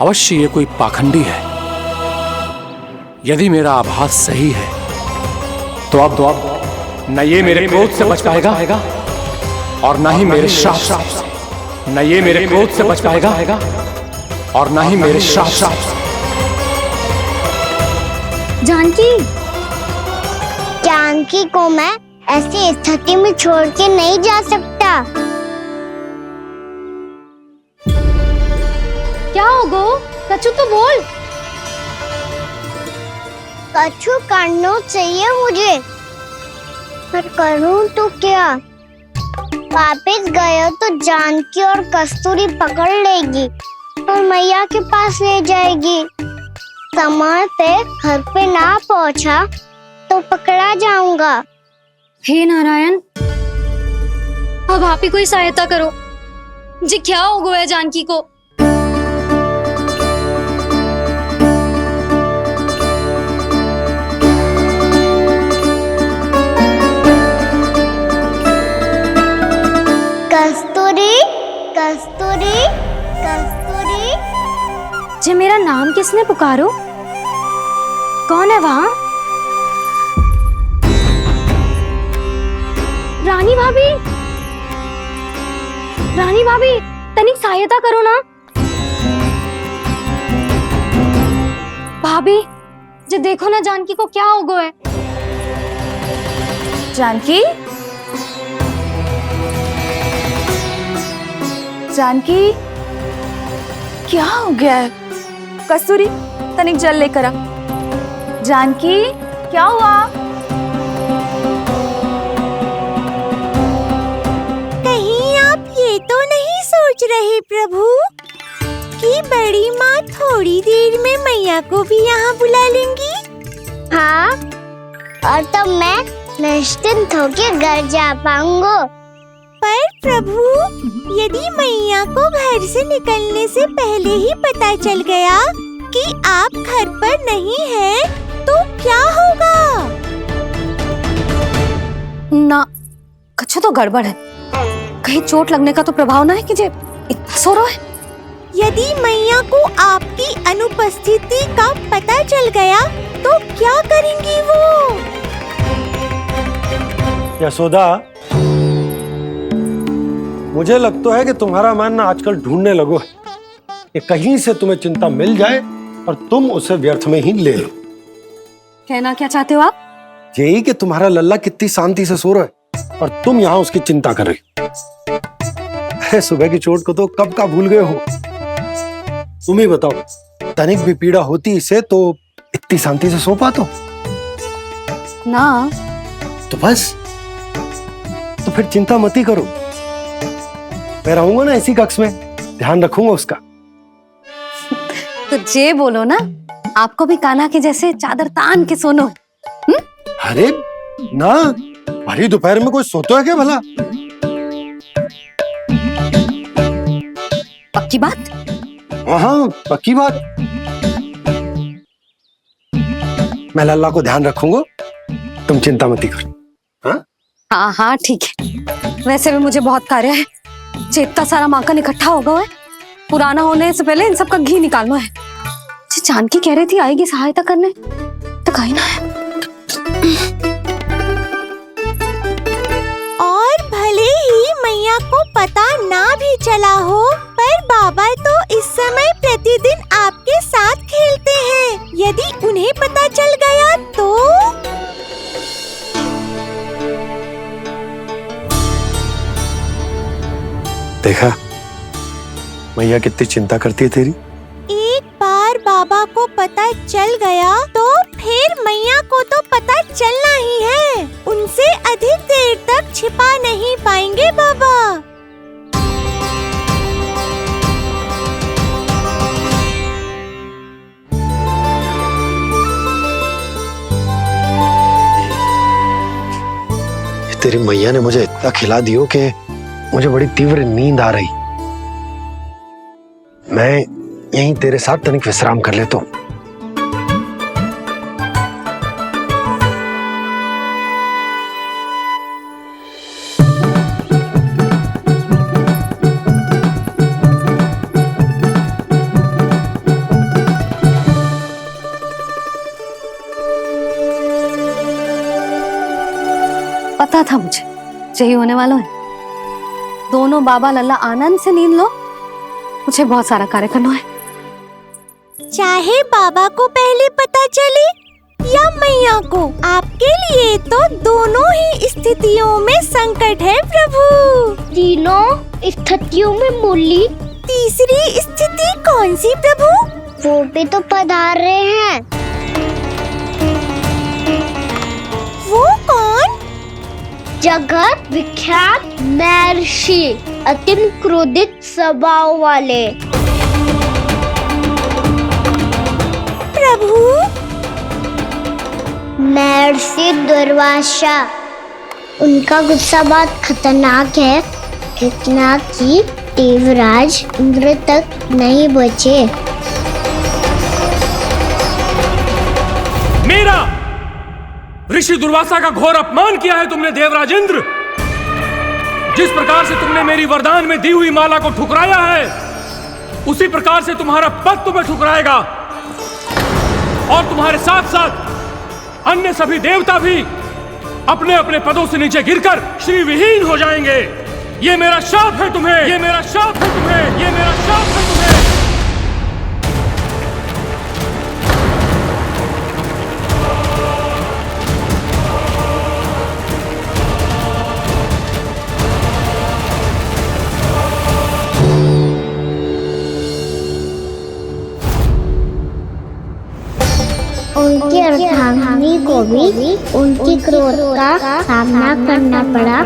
S12: अवश्य ये कोई पाखंडी है। यदि मेरा आभास सही है तो अब न ये मेरे क्रोध से बच पाएगा और न ही मेरे श्राप से। न ये मेरे क्रोध से बच पाएगा और न ही मेरे श्राप से।
S6: जानकी, जानकी को मैं ऐसी स्थिति में छोड़ के नहीं जा सकता। क्या होगा? कछु तो बोल। कछु करना चाहिए मुझे, पर करूं तो क्या? वापस गया तो जानकी और कस्तूरी पकड़ लेगी और मैया के पास ले जाएगी। समय पे घर पे ना पहुंचा तो पकड़ा जाऊंगा।
S4: हे नारायण, अब आप ही कोई सहायता करो। जी क्या हो गया जानकी को?
S6: कस्तूरी कस्तूरी।
S10: जे मेरा नाम किसने पुकारो? कौन है वहाँ? रानी भाभी, रानी भाभी, तनिक सहायता करो ना। भाभी, जे देखो ना जानकी को क्या हो गया है।
S7: जानकी, जानकी, क्या हो गया है? कस्तूरी, तनिक जल लेकर आ। जानकी, क्या हुआ?
S10: कहीं आप ये तो नहीं सोच रहे प्रभु कि बड़ी माँ थोड़ी देर में मैया को भी यहाँ बुला लेंगी?
S6: हाँ, और तो मैं निश्चिंत होके घर जा पाऊंगा।
S10: पर प्रभु, यदि मैया को घर से निकलने से पहले ही पता चल गया कि आप घर पर नहीं हैं, तो क्या होगा?
S7: ना, कुछ तो गड़बड़ है। कहीं चोट लगने का तो प्रभाव ना है कि जे इतना सो रहा है।
S10: यदि मैया को आपकी अनुपस्थिति का पता चल गया तो क्या करेंगी वो?
S8: यशोदा, मुझे लगता है कि तुम्हारा मन ना आजकल ढूंढने लगो है कि कहीं से तुम्हें चिंता मिल जाए और तुम उसे व्यर्थ में ही ले लो।
S7: कहना क्या चाहते हो आप?
S8: यही कि तुम्हारा लल्ला कितनी शांति से सो रहा है और तुम यहाँ उसकी चिंता कर रही। अरे सुबह की चोट को तो कब का भूल गए हो। तुम ही बताओ, तनिक भी पीड़ा होती इसे तो इतनी शांति से सो पाते हो?
S7: ना।
S8: तो बस, तो फिर चिंता मत ही करो। मैं रहूंगा ना इसी कक्ष में, ध्यान रखूंगा उसका।
S7: तो जे बोलो ना, आपको भी कान्हा के जैसे चादर तान के सोनो।
S8: अरे ना, भरी दोपहर में कोई सोता है क्या भला?
S7: पक्की बात?
S8: हाँ, पक्की बात। मैं लल्ला को ध्यान रखूंगा, तुम चिंता मत ही करो। हाँ
S7: हाँ हाँ, ठीक है। वैसे भी मुझे बहुत कार्य है। इतना सारा माखन इकट्ठा होगा है, पुराना होने से पहले इन सब का घी निकालना है। जानकी कह रही थी आएगी सहायता करने, तो कहीं ना है।
S10: और भले ही मैया को पता ना भी चला हो, पर बाबा तो इस समय प्रतिदिन आपके साथ खेलते हैं। यदि उन्हें पता चल गया तो?
S8: देखा मैया कितनी चिंता करती है तेरी।
S10: एक बार बाबा को पता चल गया तो फिर मैया को तो पता चलना ही है। उनसे अधिक देर तक छिपा नहीं पाएंगे बाबा।
S8: तेरी मैया ने मुझे इतना खिला दियो कि मुझे बड़ी तीव्र नींद आ रही। मैं यहीं तेरे साथ तनिक विश्राम कर लेता हूँ।
S7: पता था मुझे यही होने वाला है। दोनों बाबा लल्ला आनंद से नींद लो, मुझे बहुत सारा कार्य करना है।
S10: चाहे बाबा को पहले पता चले या मैया को, आपके लिए तो दोनों ही स्थितियों में संकट है प्रभु।
S6: तीनों स्थितियों में मुरली,
S10: तीसरी स्थिति कौन सी प्रभु?
S6: वो भी तो पधार रहे हैं।
S10: वो कौन?
S6: जगत विख्यात महर्षि, अत्यंत क्रोधित स्वभाव वाले।
S10: प्रभु,
S6: महर्षि दुर्वासा। उनका गुस्सा बहुत खतरनाक है, इतना कि देवराज इंद्र तक नहीं बचे।
S12: मेरा ऋषि दुर्वासा का घोर अपमान किया है तुमने देवराज इंद्र। जिस प्रकार से तुमने मेरी वरदान में दी हुई माला को ठुकराया है, उसी प्रकार से तुम्हारा पद तुम्हें ठुकराएगा और तुम्हारे साथ साथ अन्य सभी देवता भी अपने अपने पदों से नीचे गिरकर श्री विहीन हो जाएंगे। ये मेरा शाप है तुम्हें, ये मेरा शाप है तुम्हें, ये मेरा शाप है तुम्हें।
S6: उनकी अर्धांगिनी को भी उनकी क्रोध का सामना करना पड़ा।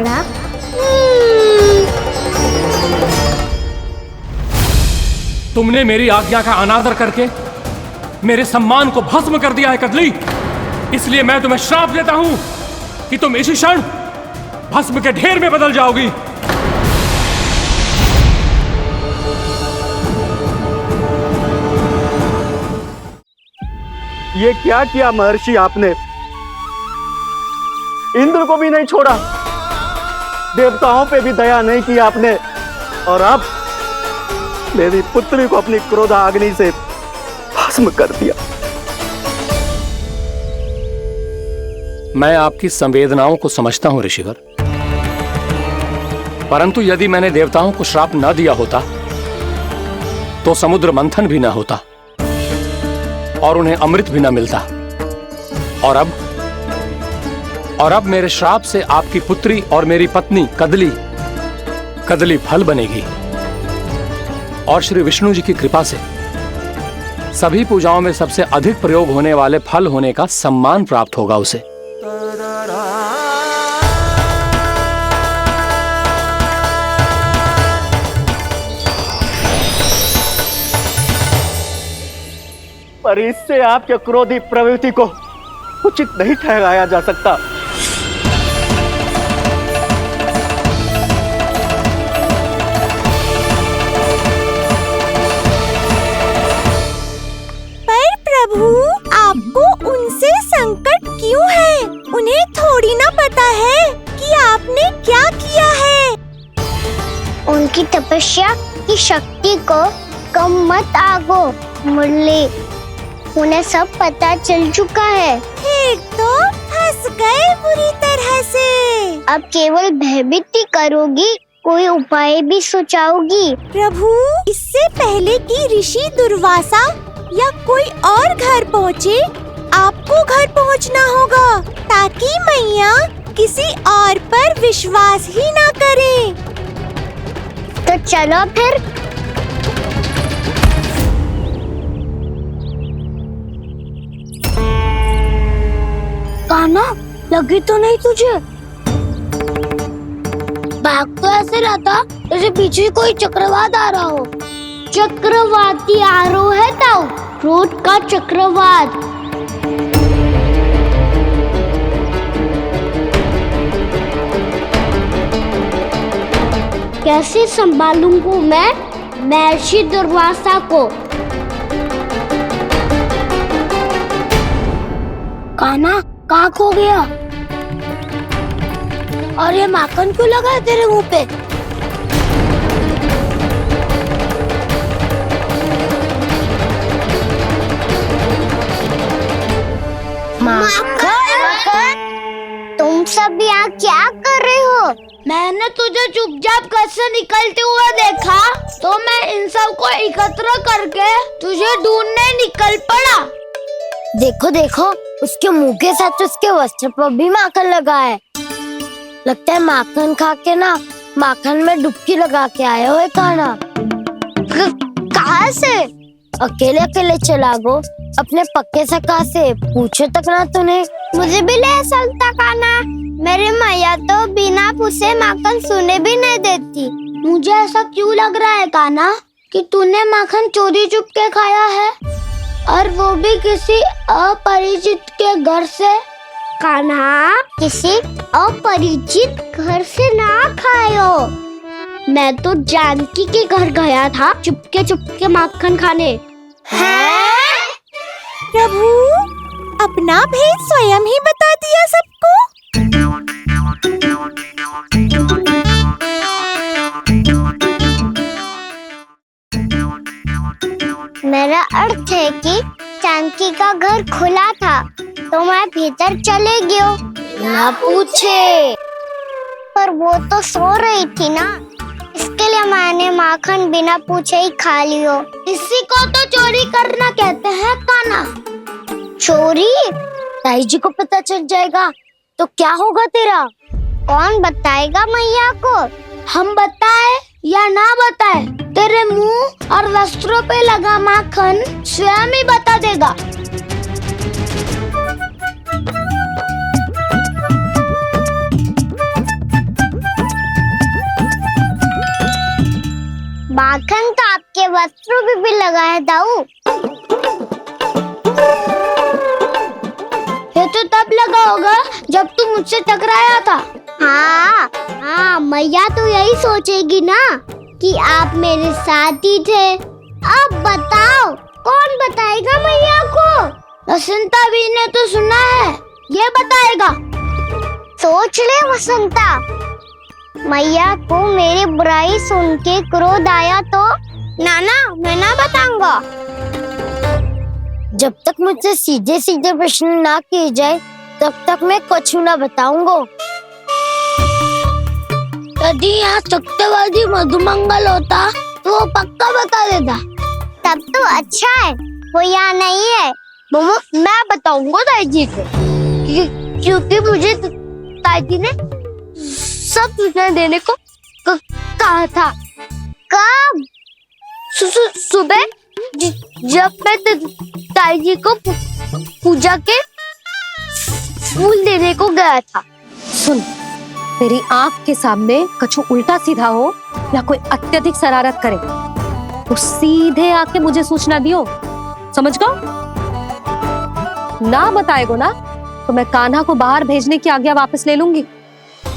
S12: तुमने मेरी आज्ञा का अनादर करके मेरे सम्मान को भस्म कर दिया है कदली, इसलिए मैं तुम्हें श्राप देता हूं कि तुम इसी क्षण भस्म के ढेर में बदल जाओगी।
S13: ये क्या किया महर्षि आपने? इंद्र को भी नहीं छोड़ा, देवताओं पे भी दया नहीं की आपने, और अब मेरी पुत्री को अपनी क्रोधाग्नि से भस्म कर दिया।
S12: मैं आपकी संवेदनाओं को समझता हूं ऋषिवर, परंतु यदि मैंने देवताओं को श्राप न दिया होता तो समुद्र मंथन भी न होता और उन्हें अमृत भी न मिलता। और अब मेरे श्राप से आपकी पुत्री और मेरी पत्नी कदली फल बनेगी, और श्री विष्णु जी की कृपा से सभी पूजाओं में सबसे अधिक प्रयोग होने वाले फल होने का सम्मान प्राप्त होगा उसे।
S13: पर इससे आपके क्रोधी प्रवृत्ति को उचित नहीं ठहराया जा सकता।
S10: पर प्रभु, आपको उनसे संकट क्यों है? उन्हें थोड़ी ना पता है कि आपने क्या किया है।
S6: उनकी तपस्या की शक्ति को कम मत आगो मुरली, उन्हें सब पता चल चुका है।
S10: फिर तो फंस गए बुरी तरह से।
S6: अब केवल भयभीत ही करोगी, कोई उपाय भी सोचाओगी?
S10: प्रभु, इससे पहले कि ऋषि दुर्वासा या कोई और घर पहुँचे, आपको घर पहुँचना होगा, ताकि मैया किसी और पर विश्वास ही ना करे।
S6: तो चलो फिर। कान्हा, लगी तो नहीं तुझे? भाग तो ऐसे रहा था जैसे पीछे कोई चक्रवात आ रहा हो। चक्रवाती आरोह है ताऊ, क्रोध का चक्रवात। कैसे संभालूंगा मैं महर्षि दुर्वासा को? कान्हा, कहाँ खो गया? और ये माखन क्यों लगा है तेरे मुंह पे? माखन, तुम सब यहाँ क्या कर रहे हो? मैंने तुझे चुपचाप घर से निकलते हुए देखा, तो मैं इन सब को एकत्र करके तुझे ढूंढने निकल पड़ा। देखो देखो, उसके मुंह के साथ उसके वस्त्र पर भी माखन लगा है। लगता है माखन खा के ना माखन में डुबकी लगा के आए हो कान्हा। कहाँ से? अकेले अकेले चला गो, अपने पक्के सखा से पूछो तक ना तूने। मुझे भी ले चलता कान्हा, मेरी मैया तो बिना पूछे माखन सुने भी नहीं देती। मुझे ऐसा क्यों लग रहा है कान्हा कि तूने माखन चोरी चुप के खाया है, और वो भी किसी अपरिचित के घर से? कान्हा, किसी अपरिचित घर से ना खायो। मैं तो जानकी के घर गया था चुपके माखन खाने। हैं?
S10: प्रभु, अपना भेद स्वयं ही बता दिया सबको।
S6: मेरा अर्थ है कि जानकी का घर खुला था तो मैं भीतर चले गयो। ना पूछे। पर वो तो सो रही थी ना, इसके लिए मैंने माखन बिना पूछे ही खा लियो। इसी को तो चोरी करना कहते हैं कान्हा। चोरी? ताई जी को पता चल जाएगा तो क्या होगा तेरा? कौन बताएगा मैया को? हम बताए या ना बताए, तेरे मुंह और वस्त्रों पे लगा माखन स्वयं ही बता देगा। माखन तो आपके वस्त्रों पे भी लगा है दाऊ। ये तो तब लगा होगा जब तू मुझसे टकराया था। हाँ, मैया तो यही सोचेगी ना कि आप मेरे साथ ही थे। अब बताओ कौन बताएगा मैया को? वसंता भी ने तो सुना है, ये बताएगा। सोच ले वसंता, मैया को मेरी बुराई सुन के क्रोध आया तो नाना मैं ना बताऊंगा। जब तक मुझसे सीधे सीधे प्रश्न ना किए जाए तब तक मैं कुछ ना बताऊंगा। यदि यहाँ सत्यवादी मधुमंगल होता तो वो पक्का बता देता। तब तो अच्छा है वो यहाँ नहीं है। मैं बताऊंगा ताई जी को, क्योंकि मुझे ताई जी ने सब सूचना देने को कहा था। कब? सुबह जब मैं ताई जी को पूजा के फूल देने को गया था।
S4: सुन, तेरी आंख के सामने कछु उल्टा सीधा हो या कोई अत्यधिक शरारत करे तो सीधे आके मुझे सूचना दियो, समझ गो? ना बताएगो ना तो मैं कान्हा को बाहर भेजने की आज्ञा वापस ले लूंगी।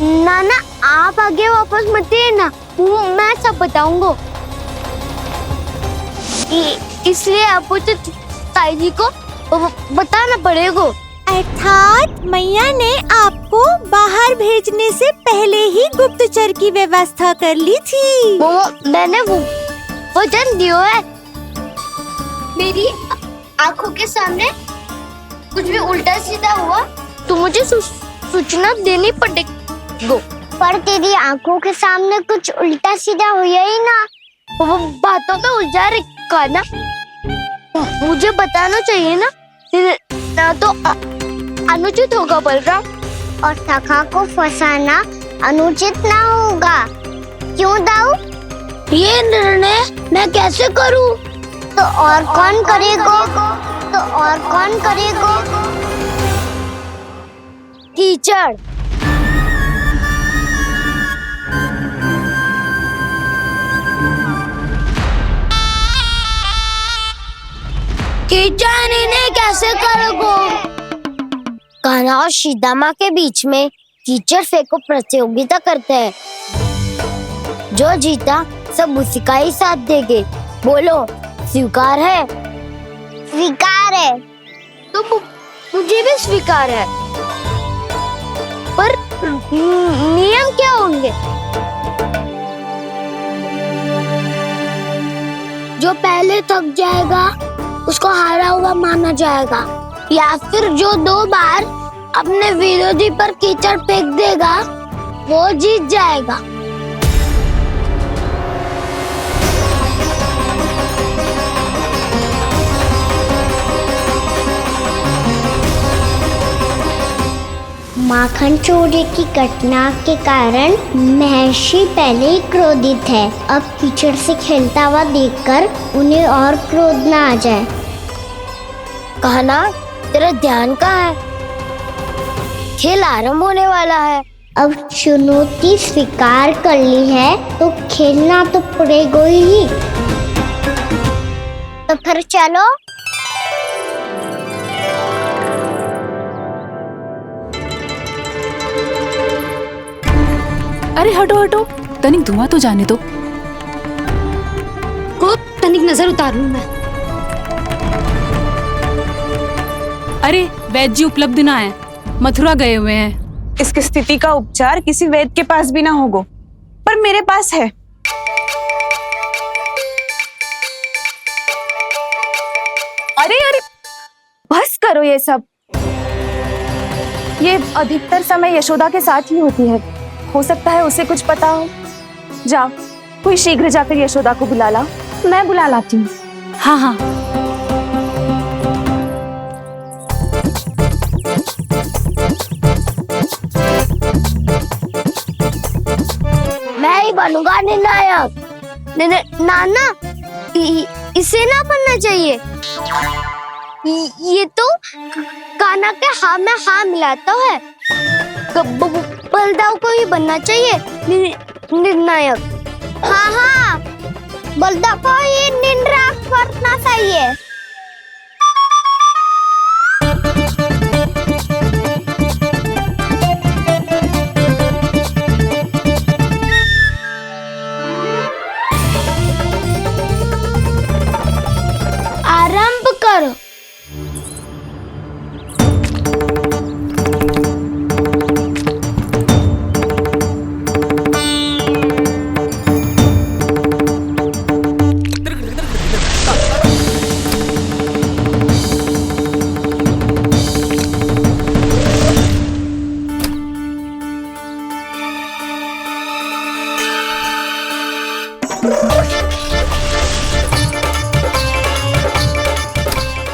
S6: नाना आप आगे वापस मत देना, मैं सब बताऊंगा। इसलिए आपको तो ताई जी को बताना पड़ेगा।
S10: अर्थात मैया ने आपको बाहर भेजने से पहले ही गुप्तचर की व्यवस्था कर ली थी।
S6: मैंने वचन दिया है। मेरी आंखों के सामने कुछ भी उल्टा सीधा हुआ तो मुझे सूचना देनी पड़ेगी। पर तेरी आंखों के सामने कुछ उल्टा सीधा हुआ ही ना, वो बातों में उलझा रखा ना, मुझे बताना चाहिए ना तो अनुचित होगा बलराम। और सखा को फंसाना अनुचित ना होगा, क्यों दाऊ? ये निर्णय मैं कैसे करूं? तो और कौन करेगा? कीचड़। कीचड़ इन्हें कैसे करोगे? कान्हा और सीता के बीच में कीचड़ फेंको प्रतियोगिता करते हैं। जो जीता सब उसी का ही साथ देंगे। बोलो स्वीकार है? स्वीकार है। तो मुझे भी स्वीकार है। पर नियम क्या होंगे? जो पहले थक जाएगा उसको हारा हुआ माना जाएगा, या फिर जो 2 बार अपने विरोधी पर कीचड़ फेंक देगा वो जीत जाएगा। माखन चोरी की घटना के कारण महर्षि पहले ही क्रोधित है। अब कीचड़ से खेलता हुआ देखकर उन्हें और क्रोध ना आ जाए। कान्हा, तेरा ध्यान कहाँ है? खेल आरंभ होने वाला है। अब चुनौती स्वीकार कर ली है तो खेलना तो पड़ेगा ही। तो फिर चलो।
S14: अरे हटो हटो, तनिक धुआं तो जाने दो।
S4: तनिक नजर उतार लूं मैं।
S14: अरे वैद्य जी उपलब्ध ना है, मथुरा गए हुए हैं।
S15: इसकी स्थिति का उपचार किसी वैद्य के पास भी ना होगा, पर मेरे पास है।
S16: अरे अरे बस करो ये सब। ये अधिकतर समय यशोदा के साथ ही होती है। हो सकता है उसे कुछ पता हो। जा, कोई शीघ्र जाकर यशोदा को बुला ला।
S7: मैं बुला लाती हूँ।
S14: हाँ हाँ।
S6: मैं ही बनूंगा निर्णायक। नाना, इसे ना बनना चाहिए। ये तो कान्हा के हाँ में हाँ मिलाता है। बलदाव को ही बनना चाहिए निर्णायक। हाँ हाँ, बलदाव को ही निर्णायक करना चाहिए। आरंभ करो।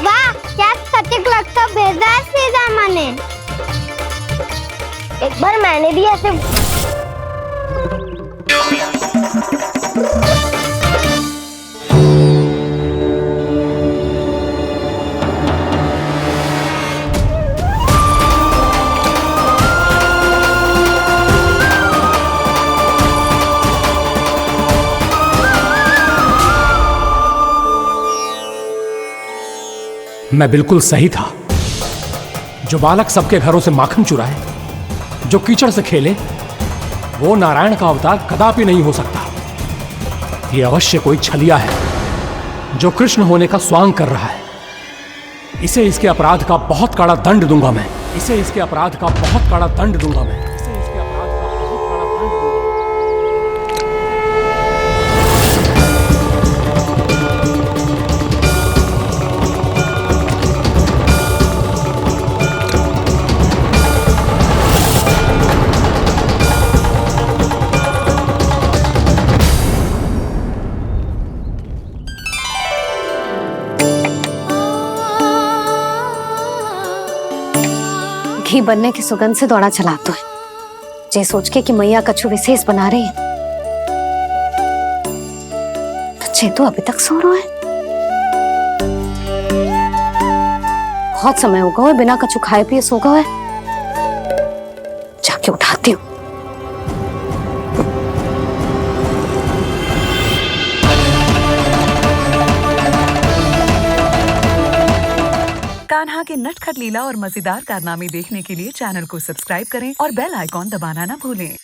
S6: वाह, क्या सटीक लगता भेजा है सीधा मैंने। एक बार मैंने भी ऐसे
S12: मैं बिल्कुल सही था। जो बालक सबके घरों से माखन चुराए, जो कीचड़ से खेले, वो नारायण का अवतार कदापि नहीं हो सकता। ये अवश्य कोई छलिया है जो कृष्ण होने का स्वांग कर रहा है। इसे इसके अपराध का बहुत कड़ा दंड दूंगा मैं। इसे इसके अपराध का बहुत कड़ा दंड दूंगा मैं। इसे इसके अपराध का बहुत कड़ा दंड दूंगा।
S17: घी बनने की सुगंध से दौड़ा चला तो है, जे सोच के कि मैया कछु विशेष बना रही है। तो चेतु अभी तक सो रहा है। बहुत समय हो गया है, बिना कछु खाए पिए सो गया है। जाके उठाती हूँ।
S18: कान्हा के नटखट लीला और मजेदार कारनामे देखने के लिए चैनल को सब्सक्राइब करें और बेल आइकॉन दबाना ना भूलें।